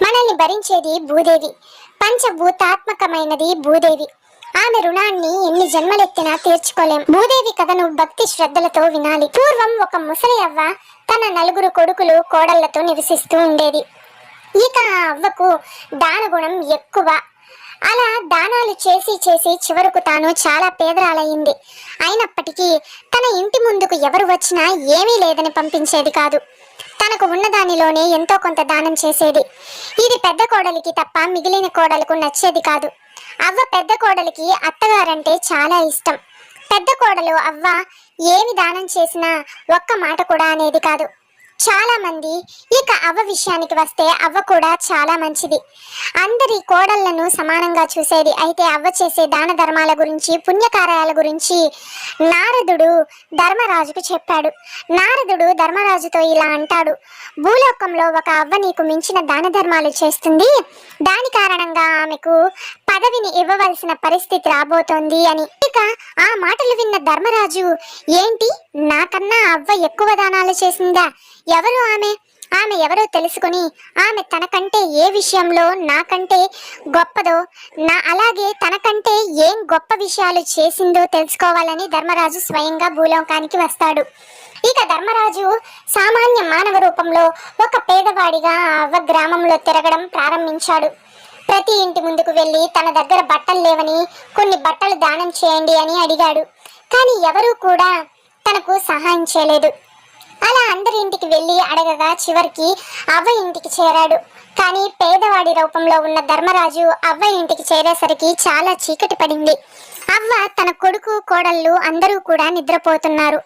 మనల్ని భరించేది భూదేవి, పంచభూతాత్మకమైనది భూదేవి. ఆమె రుణాన్ని ఎన్ని జన్మలెత్తినా తీర్చుకోలేం. భూదేవి కథను భక్తి శ్రద్ధలతో వినాలి. పూర్వం ఒక ముసలి అవ్వ తన 4 కొడుకులు కోడళ్లతో నివసిస్తూ ఉండేది. ఇక ఆ అవ్వకు దానగుణం ఎక్కువ. అలా దానాలు చేసి చేసి చివరకు తాను చాలా పేదరాలయ్యింది. అయినప్పటికీ తన ఇంటి ముందుకు ఎవరు వచ్చినా ఏమీ లేదని పంపించేది కాదు. తనకు ఉన్న దానిలోనే ఎంతో కొంత దానం చేసేది. ఇది పెద్ద కోడలికి తప్ప మిగిలిన కోడలకు నచ్చేది కాదు. అవ్వ పెద్ద కోడలికి అత్తగారంటే చాలా ఇష్టం. పెద్ద కోడలు అవ్వ ఏమి దానం చేసినా ఒక్క మాట కూడా అనేది కాదు. చాలా మంది. ఇక అవ్వ విషయానికి వస్తే అవ్వ కూడా చాలా మంచిది. అందరి కోడళ్లను సమానంగా చూసేది. అయితే అవ్వ చేసే దాన ధర్మాల గురించి, పుణ్యకార్యాల గురించి నారదుడు ధర్మరాజుకు చెప్పాడు. నారదుడు ధర్మరాజుతో ఇలా అంటాడు: భూలోకంలో ఒక అవ్వ నీకు మించిన దాన ధర్మాలు చేస్తుంది. దాని కారణంగా ఆమెకు పదవిని ఇవ్వవలసిన పరిస్థితి రాబోతోంది అని. ఇక ఆ మాటలు విన్న ధర్మరాజు, ఏంటి, నాకన్నా అవ్వ ఎక్కువ దానాలు చేసిందా? ఎవరు ఆమె? ఆమె ఎవరో తెలుసుకుని ఆమె తనకంటే ఏ విషయంలో నాకంటే గొప్పదో, అలాగే తనకంటే ఏం గొప్ప విషయాలు చేసిందో తెలుసుకోవాలని ధర్మరాజు స్వయంగా భూలోకానికి వస్తాడు. ఇక ధర్మరాజు సామాన్య మానవ రూపంలో ఒక పేదవాడిగా అవ్వ గ్రామంలో తిరగడం ప్రారంభించాడు. ప్రతి ఇంటి ముందుకు వెళ్ళి తన దగ్గర బట్టలు లేవని కొన్ని బట్టలు దానం చేయండి అని అడిగాడు. కానీ ఎవరూ కూడా తనకు సహాయం చేయలేదు. అలా అందరి ఇంటికి వెళ్ళి అడగగా చివరికి అవ్వ ఇంటికి చేరాడు. కానీ పేదవాడి రూపంలో ఉన్న ధర్మరాజు అవ్వ ఇంటికి చేరేసరికి చాలా చీకటి పడింది. అవ్వ, తన కొడుకు, కోడళ్ళు అందరూ కూడా నిద్రపోతున్నారు.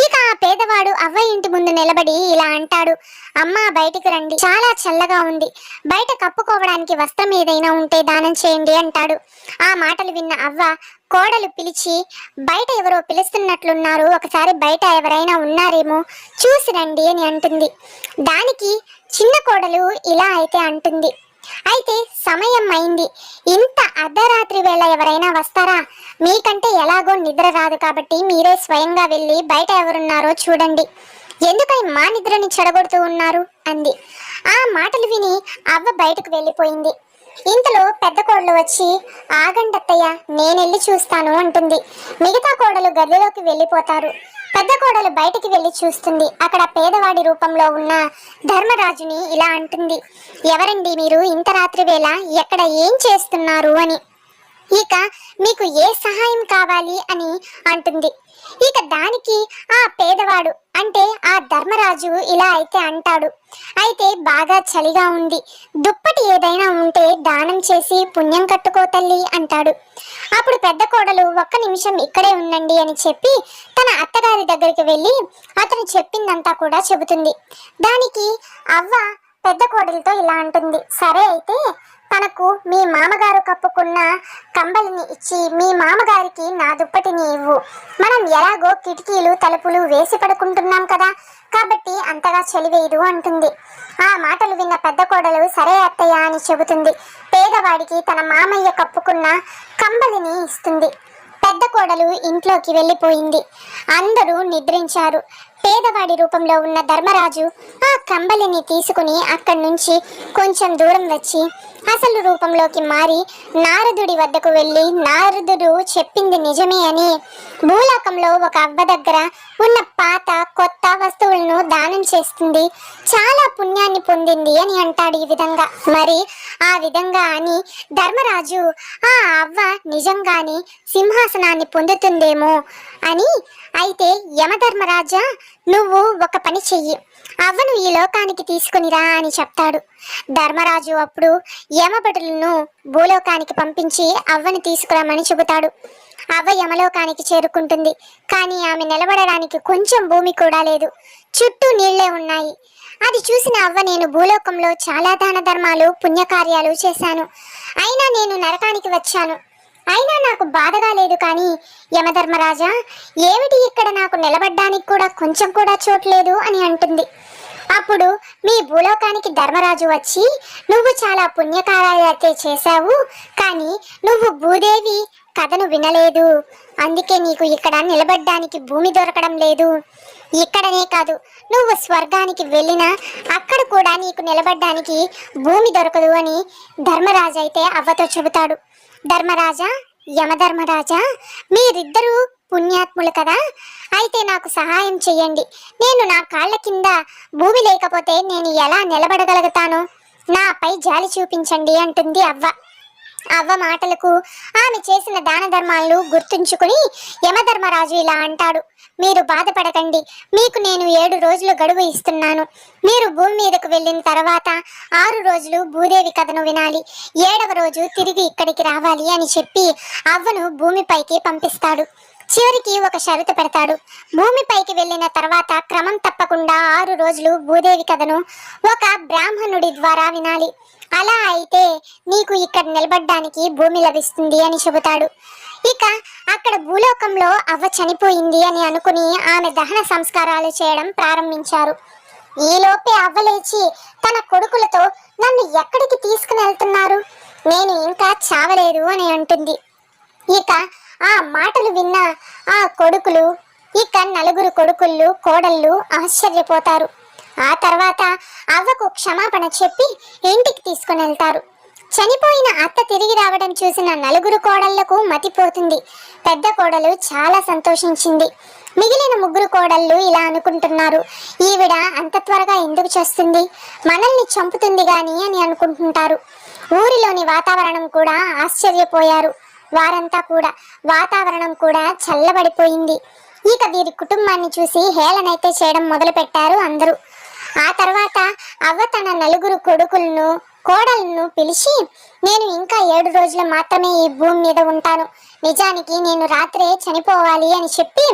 ఇక ఆ పేదవాడు అవ్వ ఇంటి ముందు నిలబడి ఇలా అంటాడు: అమ్మ, బయటికి రండి, చాలా చల్లగా ఉంది. బయట కప్పుకోవడానికి వస్త్రం ఏదైనా ఉంటే దానం చేయండి అంటాడు. ఆ మాటలు విన్న అవ్వ కోడలు పిలిచి, బయట ఎవరో పిలుస్తున్నట్లున్నారు, ఒకసారి బయట ఎవరైనా ఉన్నారేమో చూసి రండి అని అంటుంది. దానికి చిన్న కోడలు ఇలా అయితే అంటుంది: అయితే సమయం అయింది, ఇంత అర్ధరాత్రి వేళ ఎవరైనా వస్తారా? మీకంటే ఎలాగో నిద్ర రాదు కాబట్టి మీరే స్వయంగా వెళ్ళి బయట ఎవరున్నారో చూడండి. ఎందుకని మా నిద్రని చెడగొడుతూ ఉన్నారు అంది. ఆ మాటలు విని అవ్వ బయటకు వెళ్ళిపోయింది. ఇంతలో పెద్ద కోడలు వచ్చి, ఆగండత్తయ్య, నేనెళ్ళి చూస్తాను అంటుంది. మిగతా కోడలు గదిలోకి వెళ్ళిపోతారు. పెద్ద కోడలు బయటికి వెళ్ళి చూస్తుంది. అక్కడ పేదవాడి రూపంలో ఉన్న ధర్మరాజుని ఇలా అంటుంది: ఎవరండి మీరు, ఇంత రాత్రి వేళ ఎక్కడ ఏం చేస్తున్నారు అని. ఇక మీకు ఏ సహాయం కావాలి అని అంటుంది. ఇక దానికి ఆ పేదవాడు అంటే ఆ ధర్మరాజు ఇలా అయితే అంటాడు: అయితే బాగా చలిగా ఉంది, దుప్పటి ఏదైనా ఉంటే దానం చేసి పుణ్యం కట్టుకో తల్లి అంటాడు. అప్పుడు పెద్ద కోడలు, ఒక్క నిమిషం ఇక్కడే ఉండండి అని చెప్పి తన అత్తగారి దగ్గరికి వెళ్ళి అతను చెప్పిందంతా కూడా చెబుతుంది. దానికి అవ్వ పెద్ద కోడలితో ఇలా అంటుంది: సరే, అయితే తనకు మీ మామగారు కప్పుకున్న కంబలిని ఇచ్చి మీ మామగారికి నా దుప్పటిని ఇవ్వు. మనం ఎలాగో కిటికీలు తలుపులు వేసి పడుకుంటున్నాం కదా, కాబట్టి అంతగా చలివేయదు అంటుంది. ఆ మాటలు విన్న పెద్ద కోడలు సరే అత్తయ్య అని చెబుతుంది. పేదవాడికి తన మామయ్య కప్పుకున్న కంబలిని ఇస్తుంది. పెద్ద కోడలు ఇంట్లోకి వెళ్ళిపోయింది. అందరూ నిద్రించారు. పేదవాడి రూపంలో ఉన్న ధర్మరాజు ఆ కంబలిని తీసుకుని అక్కడి నుంచి కొంచెం దూరం వచ్చి అసలు రూపంలోకి మారి నారదుడి వద్దకు వెళ్ళి, నారదుడు చెప్పింది నిజమే అని భూలోకంలో ఒక అవ్వ దగ్గర ఉన్న పాత కొత్త వస్తువులను దానం చేస్తుంది, చాలా పుణ్యాన్ని పొందింది అని అంటాడు. ఈ విధంగా మరి ఆ విధంగా అని ధర్మరాజు ఆ అవ్వ నిజంగానే సింహాసనాన్ని పొందుతుందేమో అని, అయితే యమధర్మరాజా, నువ్వు ఒక పని చెయ్యి, అవ్వను ఈ లోకానికి తీసుకునిరా అని చెప్తాడు. ధర్మరాజు అప్పుడు యమభటులను భూలోకానికి పంపించి అవ్వను తీసుకురామని చెబుతాడు. అవ్వ యమలోకానికి చేరుకుంటుంది. కానీ ఆమె నిలబడడానికి కొంచెం భూమి కూడా లేదు, చుట్టూ నీళ్లే ఉన్నాయి. అది చూసిన అవ్వ, నేను భూలోకంలో చాలా దాన ధర్మాలు పుణ్యకార్యాలు చేశాను, అయినా నేను నరకానికి వచ్చాను, అయినా నాకు బాధగా లేదు. కానీ యమధర్మరాజా, ఏమిటి ఇక్కడ నాకు నిలబడ్డానికి కూడా కొంచెం కూడా చోట్లేదు అని అంటుంది. అప్పుడు మీ భూలోకానికి ధర్మరాజు వచ్చి, నువ్వు చాలా పుణ్యకార్యాలైతే చేశావు, కానీ నువ్వు భూదేవి కథను వినలేదు, అందుకే నీకు ఇక్కడ నిలబడ్డానికి భూమి దొరకడం లేదు. ఇక్కడనే కాదు, నువ్వు స్వర్గానికి వెళ్ళినా అక్కడ కూడా నీకు నిలబడ్డానికి భూమి దొరకదు అని ధర్మరాజు అయితే అవ్వతో చెబుతాడు. ధర్మరాజా, యమధర్మరాజా, మీరిద్దరూ పుణ్యాత్ములు కదా, అయితే నాకు సహాయం చెయ్యండి. నేను నా కాళ్ళ కింద భూమి లేకపోతే నేను ఎలా నిలబడగలుగుతాను? నాపై జాలి చూపించండి అంటుంది అవ్వ. అవ్వ మాటలకు ఆమె చేసిన దాన ధర్మాలను గుర్తుంచుకుని యమధర్మరాజు ఇలా అంటాడు, మీరు బాధపడకండి, మీకు నేను 7 రోజులు గడువు ఇస్తున్నాను. మీరు భూమి మీదకు వెళ్ళిన తర్వాత 6 రోజులు భూదేవి కథను వినాలి, 7వ రోజు తిరిగి ఇక్కడికి రావాలి అని చెప్పి అవ్వను భూమిపైకి పంపిస్తాడు. చివరికి ఒక షరతు పెడతాడు. భూమిపైకి వెళ్ళిన తర్వాత క్రమం తప్పకుండా 6 రోజులు భూదేవి కథను ఒక బ్రాహ్మణుడి ద్వారా వినాలి. అలా అయితే నీకు ఇక్కడ నిలబడ్డానికి భూమి లభిస్తుంది అని చెబుతాడు. ఇక అక్కడ భూలోకంలో అవ్వ చనిపోయింది అని అనుకుని ఆమె దహన సంస్కారాలు చేయడం ప్రారంభించారు. ఈలోపే అవ్వ లేచి తన కొడుకులతో, నన్ను ఎక్కడికి తీసుకుని వెళ్తున్నారు? నేను ఇంకా చావలేదు అని అంటుంది. ఇక ఆ మాటలు విన్న ఆ కొడుకులు, ఇక 4 కొడుకుళ్ళు కోడళ్ళు ఆశ్చర్యపోతారు. ఆ తర్వాత అవ్వకు క్షమాపణ చెప్పి ఇంటికి తీసుకుని వెళ్తారు. చనిపోయిన అత్త తిరిగి రావడం చూసిన 4 కోడళ్లకు మతిపోతుంది. పెద్ద కోడలు చాలా సంతోషించింది. మిగిలిన 3 కోడళ్ళు ఇలా అనుకుంటున్నారు, ఈవిడ అంత త్వరగా ఎందుకు చేస్తుంది, మనల్ని చంపుతుంది గాని అని అనుకుంటుంటారు. ఊరిలోని వాతావరణం కూడా ఆశ్చర్యపోయారు. వారంతా కూడా వాతావరణం కూడా చల్లబడిపోయింది. ఇక వీరి కుటుంబాన్ని చూసి హేళనైతే చేయడం మొదలు పెట్టారు అందరూ. ఆ తర్వాత అవ్వ తన 4 కొడుకులను కోడలను పిలిచి, నేను ఇంకా 7 రోజులు మాత్రమే ఈ భూమి మీద ఉంటాను, నిజానికి నేను రాత్రే చనిపోవాలి అని చెప్పి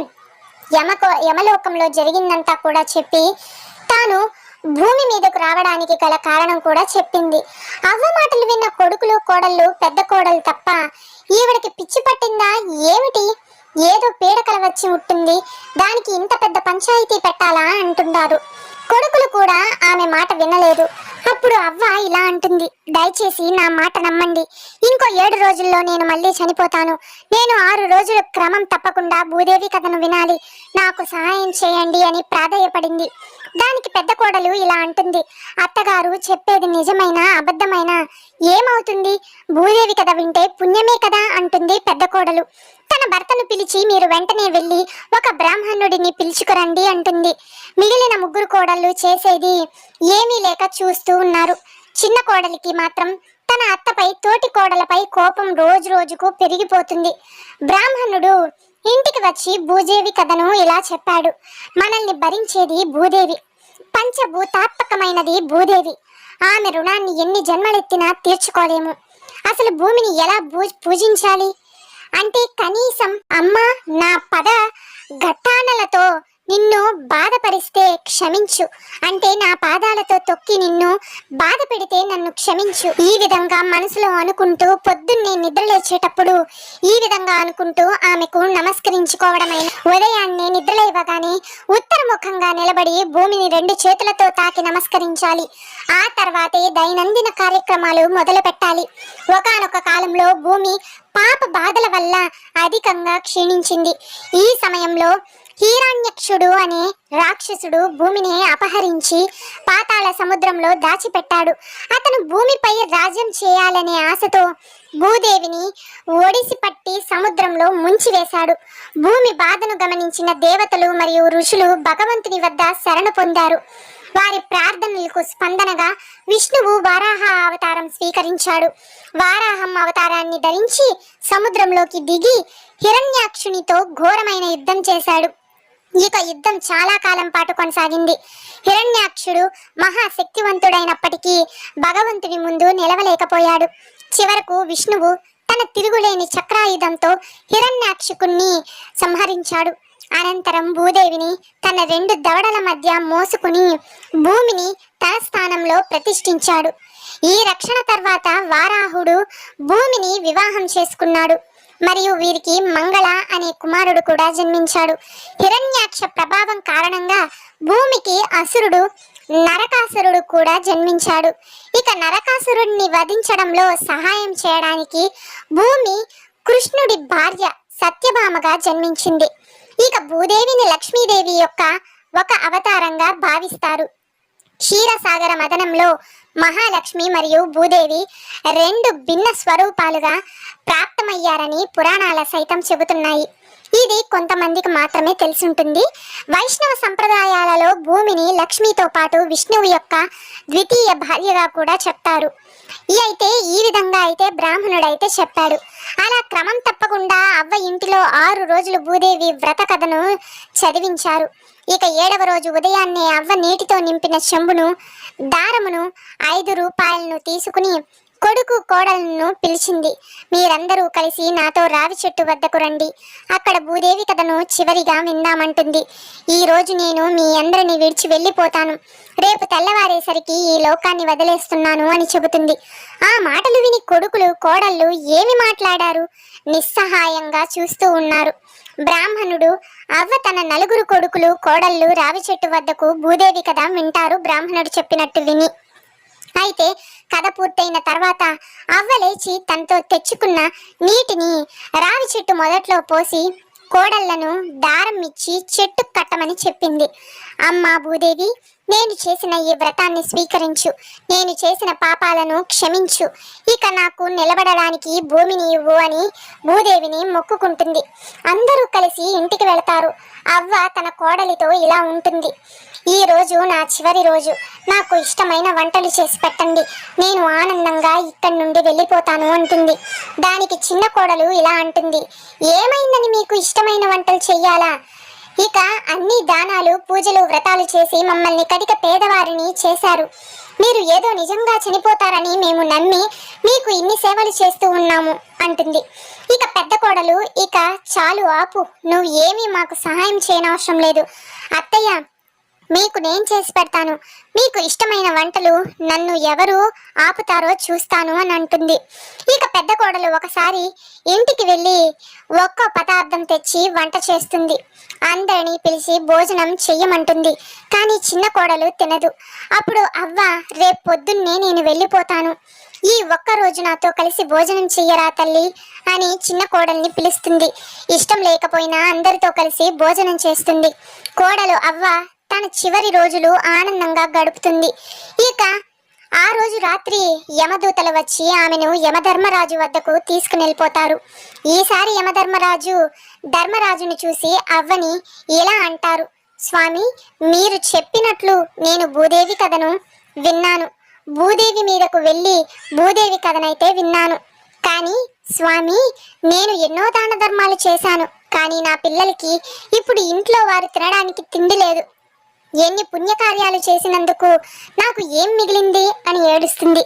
యమలోకంలో జరిగిందంతా కూడా చెప్పి తాను భూమి మీదకు రావడానికి గల కారణం కూడా చెప్పింది. అవ్వ మాటలు విన్న కొడుకులు కోడళ్ళు, పెద్ద కోడలు తప్ప ఈవిడికి పిచ్చి పట్టిందా ఏమిటి, ఏదో పీడకల వచ్చి ఉంటుంది, దానికి ఇంత పెద్ద పంచాయతీ పెట్టాలా అంటున్నారు. కొడుకులు కూడా ఆమె మాట వినలేదు. అప్పుడు అవ్వ ఇలా అంటుంది, దయచేసి నా మాట నమ్మండి, ఇంకో 7 రోజుల్లో నేను మళ్ళీ చనిపోతాను. నేను 6 రోజులు క్రమం తప్పకుండా భూదేవి కథను వినాలి, నాకు సహాయం చేయండి అని ప్రాధేయపడింది. దానికి పెద్ద కోడలు ఇలా అంటుంది, అత్తగారు చెప్పేది నిజమైనా అబద్ధమైనా ఏమవుతుంది, భూదేవి కథ వింటే పుణ్యమే కదా అంటుంది పెద్ద కోడలు. తన భర్తను పిలిచి, మీరు వెంటనే వెళ్ళి ఒక బ్రాహ్మణుడిని పిలుచుకురండి అంటుంది. మిగిలిన 3 కోడళ్ళు చేసేది ఏమీ లేక చూస్తూ ఉన్నారు. చిన్న కోడలికి మాత్రం తన అత్తపై, తోటి కోడలపై కోపం రోజు రోజుకు పెరిగిపోతుంది. బ్రాహ్మణుడు ఇంటికి వచ్చి భూదేవి కథను ఇలా చెప్పాడు, మనల్ని భరించేది భూదేవి, పంచభూతాత్మకమైనది భూదేవి, ఆమె రుణాన్ని ఎన్ని జన్మలెత్తినా తీర్చుకోలేము. అసలు భూమిని ఎలా పూజించాలి అంటే కనీసం అమ్మ నా పద ఘట్టానలతో నిన్ను బాధపరిస్తే క్షమించు, అంటే నా పాదాలతో తొక్కి నిన్ను బాధ పెడితే నన్ను క్షమించు, ఈ విధంగా మనసులో అనుకుంటూ పొద్దున్నే నిద్రలేచేటప్పుడు ఈ విధంగా అనుకుంటూ ఆమెకు నమస్కరించుకోవడమైన. ఉదయాన్నే నిద్రలేవగానే ఉత్తరముఖంగా నిలబడి భూమిని 2 చేతులతో తాకి నమస్కరించాలి. ఆ తర్వాతే దైనందిన కార్యక్రమాలు మొదలు పెట్టాలి. ఒకానొక కాలంలో భూమి పాప బాధల వల్ల అధికంగా క్షీణించింది. ఈ సమయంలో హిరణ్యాక్షుడు అనే రాక్షసుడు భూమిని అపహరించి పాతాళ సముద్రంలో దాచిపెట్టాడు. అతను భూమిపై రాజ్యం చేయాలనే ఆశతో భూదేవిని ఒడిసి పట్టి సముద్రంలో ముంచివేశాడు. భూమి బాధను గమనించిన దేవతలు మరియు ఋషులు భగవంతుని వద్ద శరణు పొందారు. వారి ప్రార్థనలకు స్పందనగా విష్ణువు వారాహ అవతారం స్వీకరించాడు. వారాహం అవతారాన్ని ధరించి సముద్రంలోకి దిగి హిరణ్యాక్షునితో ఘోరమైన యుద్ధం చేశాడు. ఇక యుద్ధం చాలా కాలం పాటు కొనసాగింది. హిరణ్యాక్షుడు మహాశక్తివంతుడైనప్పటికీ భగవంతుని ముందు నిలవలేకపోయాడు. చివరకు విష్ణువు తన తిరుగులేని చక్రాయుధంతో హిరణ్యాక్షుకుణ్ణి సంహరించాడు. అనంతరం భూదేవిని తన 2 దవడల మధ్య మోసుకుని భూమిని తన స్థానంలో ప్రతిష్ఠించాడు. ఈ రక్షణ తర్వాత వారాహుడు భూమిని వివాహం చేసుకున్నాడు మరియు వీరికి మంగళ అనే కుమారుడు కూడా జన్మించాడు. హిరణ్యాక్ష ప్రభావం కారణంగా భూమికి అసురుడు నరకాసురుడు కూడా జన్మించాడు. ఇక నరకాసురుడిని వధించడంలో సహాయం చేయడానికి భూమి కృష్ణుడి భార్య సత్యభామగా జన్మించింది. ఇక భూదేవిని లక్ష్మీదేవి యొక్క ఒక అవతారంగా భావిస్తారు. క్షీరసాగర మదనంలో మహాలక్ష్మి మరియు భూదేవి రెండు భిన్న స్వరూపాలుగా ప్రాప్తమయ్యారని పురాణాల సైతం చెబుతున్నాయి. ఇది కొంతమందికి మాత్రమే తెలిసి ఉంటుంది. వైష్ణవ సంప్రదాయాలలో భూమిని లక్ష్మితో పాటు విష్ణువు యొక్క ద్వితీయ భార్యగా కూడా చెప్తారు. ఈ విధంగా అయితే బ్రాహ్మణుడైతే చెప్పాడు. అలా క్రమం తప్పకుండా అవ్వ ఇంటిలో 6 రోజులు భూదేవి వ్రత కథను చదివించారు. ఇక 7వ రోజు ఉదయాన్నే అవ్వ నీటితో నింపిన చెంబును, దారమును, 5 రూపాయలను తీసుకుని కొడుకు కోడలను పిలిచింది. మీరందరూ కలిసి నాతో రావి చెట్టు వద్దకు రండి, అక్కడ భూదేవి కథను చివరిగా విందామంటుంది. ఈ రోజు నేను మీ అందరిని విడిచి వెళ్ళిపోతాను, రేపు తెల్లవారేసరికి ఈ లోకాన్ని వదిలేస్తున్నాను అని చెబుతుంది. ఆ మాటలు విని కొడుకులు కోడళ్ళు ఏమి మాట్లాడారు? నిస్సహాయంగా చూస్తూ ఉన్నారు. బ్రాహ్మణుడు అవ్వ తన 4 కొడుకులు కోడళ్ళు రావి చెట్టు వద్దకు భూదేవి కథ వింటారు బ్రాహ్మణుడు చెప్పినట్టు విని. అయితే కథ పూర్తయిన తర్వాత అవ్వ లేచి తనతో తెచ్చుకున్న నీటిని రావి చెట్టు మొదట్లో పోసి కోడళ్లను దారం ఇచ్చి చెట్టు కట్టమని చెప్పింది. అమ్మ భూదేవి, నేను చేసిన ఈ వ్రతాన్ని స్వీకరించు, నేను చేసిన పాపాలను క్షమించు, ఇక నాకు నిలబడడానికి భూమిని ఇవ్వు అని భూదేవిని మొక్కుకుంటుంది. అందరూ కలిసి ఇంటికి వెళతారు. అవ్వ తన కోడలితో ఇలా ఉంటుంది. ఈ రోజు నా చివరి రోజు, నాకు ఇష్టమైన వంటలు చేసి పెట్టండి, నేను ఆనందంగా ఇక్కడి నుండి వెళ్ళిపోతాను అంటుంది. దానికి చిన్న కోడలు ఇలా అంటుంది. ఏమైందని మీకు ఇష్టమైన వంటలు చెయ్యాలా? ఇక అన్ని దానాలు, పూజలు, వ్రతాలు చేసి మమ్మల్ని కటిక పేదవారిని చేశారు. మీరు ఏదో నిజంగా చనిపోతారని మేము నమ్మి మీకు ఇన్ని సేవలు చేస్తూ ఉన్నాము అంటుంది. ఇక పెద్ద కోడలు, ఇక చాలు ఆపు, నువ్వు ఏమీ మాకు సహాయం చేయనవసరం లేదు, అత్తయ్య మీకు నేను చేసి పెడతాను, మీకు ఇష్టమైన వంటలు నన్ను ఎవరు ఆపుతారో చూస్తాను అని అంటుంది. ఇక పెద్ద కోడలు ఒకసారి ఇంటికి వెళ్ళి ఒక్కో పదార్థం తెచ్చి వంట చేస్తుంది. అందరినీ పిలిచి భోజనం చెయ్యమంటుంది. కానీ చిన్న కోడలు తినదు. అప్పుడు అవ్వ, రేపు పొద్దున్నే నేను వెళ్ళిపోతాను, ఈ ఒక్క రోజు నాతో కలిసి భోజనం చెయ్యరా తల్లి అని చిన్న కోడల్ని పిలుస్తుంది. ఇష్టం లేకపోయినా అందరితో కలిసి భోజనం చేస్తుంది. కోడలు అవ్వ తన చివరి రోజులు ఆనందంగా గడుపుతుంది. ఇక ఆ రోజు రాత్రి యమదూతలు వచ్చి ఆమెను యమధర్మరాజు వద్దకు తీసుకుని వెళ్ళిపోతారు. ఈసారి యమధర్మరాజు ధర్మరాజును చూసి అవ్వని ఇలా అంటారు. స్వామి, మీరు చెప్పినట్లు నేను భూదేవి కథను విన్నాను, భూదేవి మీదకు వెళ్ళి భూదేవి కథనైతే విన్నాను. కానీ స్వామి, నేను ఎన్నో దాన ధర్మాలు చేశాను, కానీ నా పిల్లలకి ఇప్పుడు ఇంట్లో వారు తినడానికి తిండి లేదు. ఎన్ని పుణ్యకార్యాలు చేసినందుకు నాకు ఏం మిగిలింది అని ఏడుస్తుంది.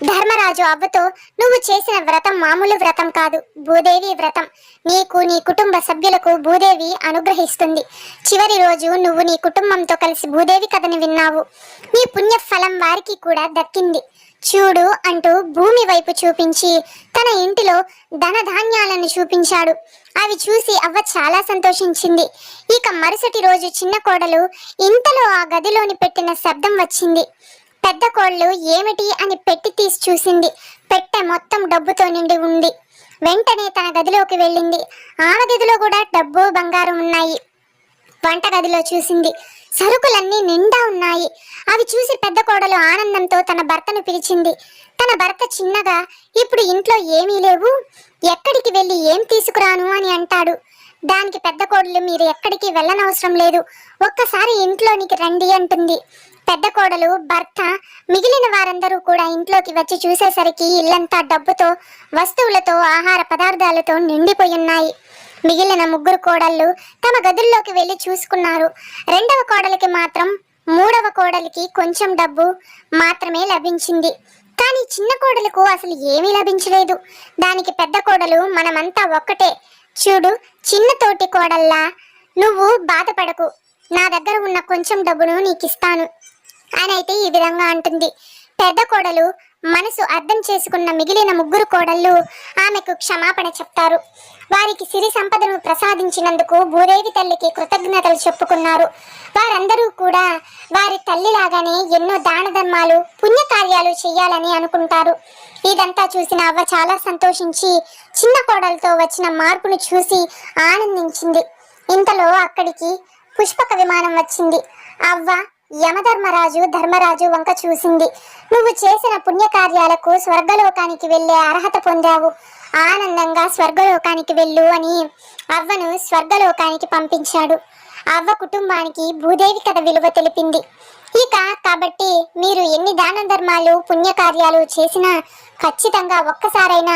ధర్మరాజు అవ్వతో, నువ్వు చేసిన వ్రతం మామూలు వ్రతం కాదు, భూదేవి వ్రతం. నీకు నీ కుటుంబ సభ్యులకు భూదేవి అనుగ్రహిస్తుంది. చివరి రోజు నువ్వు నీ కుటుంబంతో కలిసి భూదేవి కథని విన్నావు, నీ పుణ్య ఫలం వారికి కూడా దక్కింది. చూడు అంటూ భూమి వైపు చూపించి తన ఇంటిలో ధనధాన్యాలను చూపించాడు. అవి చూసి అవ్వ చాలా సంతోషించింది. ఇక మరుసటి రోజు చిన్న కోడలు ఇంతలో ఆ గదిలోని పెట్టిన శబ్దం వచ్చింది. పెద్ద కోడలు ఏమిటి అని పెట్టి తీసి చూసింది. పెట్టె మొత్తం డబ్బుతో నిండి ఉంది. వెంటనే తన గదిలోకి వెళ్ళింది. ఆమె గదిలో కూడా డబ్బు, బంగారం ఉన్నాయి. వంట గదిలో చూసింది, సరుకులన్నీ నిండా ఉన్నాయి. అవి చూసి పెద్ద కోడలు ఆనందంతో తన భర్తను పిలిచింది. తన భర్త చిన్నగా, ఇప్పుడు ఇంట్లో ఏమీ లేవు, ఎక్కడికి వెళ్ళి ఏం తీసుకురాను అని అంటాడు. దానికి పెద్ద కోడలు, మీరు ఎక్కడికి వెళ్ళనవసరం లేదు, ఒక్కసారి ఇంట్లోనికి రండి అంటుంది. పెద్ద కోడలు భర్త మిగిలిన వారందరూ కూడా ఇంట్లోకి వచ్చి చూసేసరికి ఇల్లంతా డబ్బుతో, వస్తువులతో, ఆహార పదార్థాలతో నిండిపోయి ఉన్నాయి. మిగిలిన 3 కోడళ్ళు తమ గదుల్లోకి వెళ్ళి చూసుకున్నారు. 2వ కోడలికి మాత్రం 3వ కోడలికి కొంచెం డబ్బు మాత్రమే లభించింది. కానీ చిన్న కోడలకు అసలు ఏమీ లభించలేదు. దానికి పెద్ద కోడలు, మనమంతా ఒక్కటే, చూడు చిన్న తోటి కోడల్లా, నువ్వు బాధపడకు, నా దగ్గర ఉన్న కొంచెం డబ్బును నీకిస్తాను అని అయితే ఈ విధంగా అంటుంది. పెద్ద కోడలు మనసు అర్థం చేసుకున్న మిగిలిన 3 కోడళ్ళు ఆమెకు క్షమాపణ చెప్తారు. వారికి సిరి సంపదను ప్రసాదించినందుకు భూదేవి తల్లికి కృతజ్ఞతలు చెప్పుకున్నారు. వారందరూ కూడా వారి తల్లిలాగానే ఎన్నో దాన ధర్మాలు, పుణ్యకార్యాలు చేయాలని అనుకుంటారు. ఇదంతా చూసిన అవ్వ చాలా సంతోషించి చిన్న కోడలతో వచ్చిన మార్పును చూసి ఆనందించింది. ఇంతలో అక్కడికి పుష్పక విమానం వచ్చింది. అవ్వ యమధర్మరాజు ధర్మరాజు వంక చూసింది. నువ్వు చేసిన పుణ్యకార్యాలకు స్వర్గలోకానికి వెళ్ళే అర్హత పొందావు. ఆనందంగా స్వర్గలోకానికి వెళ్ళు అని అవ్వను స్వర్గలోకానికి పంపించాడు. అవ్వ కుటుంబానికి భూదేవి కథ విలువ తెలిపింది. ఇక కాబట్టి మీరు ఎన్ని దాన ధర్మాలు పుణ్యకార్యాలు చేసినా ఖచ్చితంగా ఒక్కసారైనా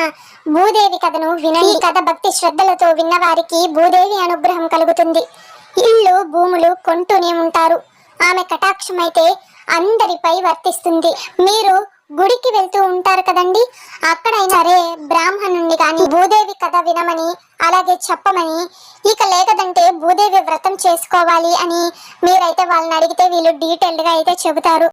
భూదేవి కథను వినండి. ఈ కథ భక్తి శ్రద్ధలతో విన్నవారికి భూదేవి అనుగ్రహం కలుగుతుంది. ఇల్లు భూములు కొంటూనే ఉంటారు. ఆమె కటాక్షమైతే అందరిపై వర్తిస్తుంది. మీరు గుడికి వెళ్తూ ఉంటారు కదండి, అక్కడైనా సరే బ్రాహ్మణుణ్ణి కానీ భూదేవి కథ వినమని అలాగే చెప్పమని, ఇక లేకదంటే భూదేవి వ్రతం చేసుకోవాలి అని మీరైతే వాళ్ళని అడిగితే వీళ్ళు డీటెయిల్డ్గా అయితే చెబుతారు.